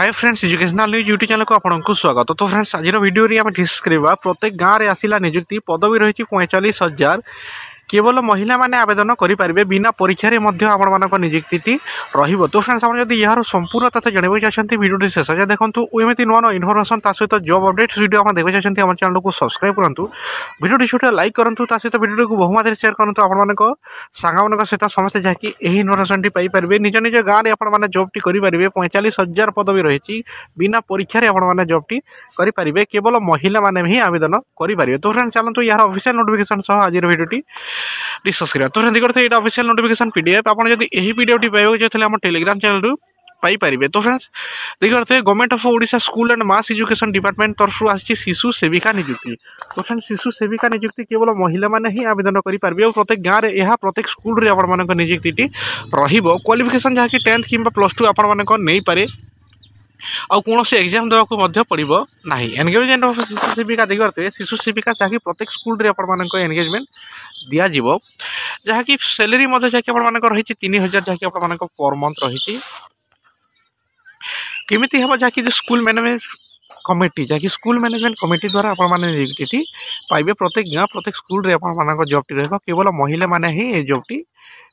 Hi friends educational news YouTube channel को आपको स्वागत। तो फ्रेंड्स आज वीडियो आम डिस्कस करवा प्रत्येक गाँव में आसला निजुक्ति पदवी रही 45,000 केवल महिला माने आवेदन करेंगे बिना परीक्षार आपण निजुक्ति रही। तो फ्रेंड्स आप यार संपूर्ण तथ्य जानवा चाहते वीडियो शेष जाए देखो एमती नुआ नुआ इनफर्मेशन सहित जॉब अपडेट वीडियो आप देखा चाहते आम चैनल को सब्सक्राइब करूँ वीडियो छुट्टी लाइक करूँ सहित वीडियो को बहुमात्रा शेयर करूँ आपण सांग सहित समस्ते जहाँकि इनफर्मेशन पाइपर निज निज गाँव में आपने जॉबटी करेंगे 45,000 पदवी रही बिना परीक्षार आपने जॉबटी करेंगे केवल महिला माने ही आवेदन करेंगे। तो फ्रेंड्स चलते यार ऑफिशियल नोटिफिकेशन सह आज वीडियोटी डिस्कस करा। तो फ्रेंड्स देखते ये ऑफिशियल नोटिफिकेशन पीडीएफ आप यदि वीडियोटी पाइबा चाहते आम टेलीग्राम चैनल रु पाइपर। तो फ्रेंड्स देखते government of Odisha school and mass education department तरफ आसी शिशु सेविका नियुक्ति। तो फ्रेंड्स शिशु सेविका नियुक्ति केवल महिला माने ही आवेदन करेंगे और प्रत्येक गाँव में यह प्रत्येक स्कूल रे आपण नियुक्ति क्वालिफिकेशन जहाँकि 10th कि +2 आपण नहीं पारे आउ कौन से एग्जाम देवाक पड़ो ना। एनगेजमेंट ऑफ शिशु सेविका देखते शिशु सेविका जहाँकि प्रत्येक स्कूल एनगेजमेंट दिज्व जहाँकि सैलरी रही 3,000 जहाँकि पर मंथ रही केमिति हम जहाँकि स्कूल मैनेजमेंट कमिटी जहाँकि स्कूल मैनेजमेंट कमिटी द्वारा नियुक्ति पाइबे प्रत्येक गाँव प्रत्येक स्कूल जॉबटी रहा केवल महिला माने ही ये जॉबटी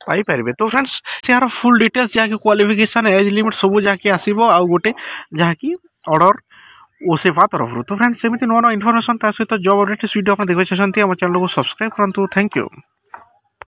पाइपर। तो फ्रेंड्स यार फुल डिटेल्स जहाँकि क्वालिफिकेशन एज लिमिट सब जहाँकि आसो आउ गोटे जहाँकि ऑर्डर ओसेफा तरफ। तो फ्रेंड्स सेमती नुआ नुआ इनफर्मेशन सहित जॉब अपडेट वीडियो आप देखा चाहते हैं चैनल को सब्सक्राइब करूँ। Thank you.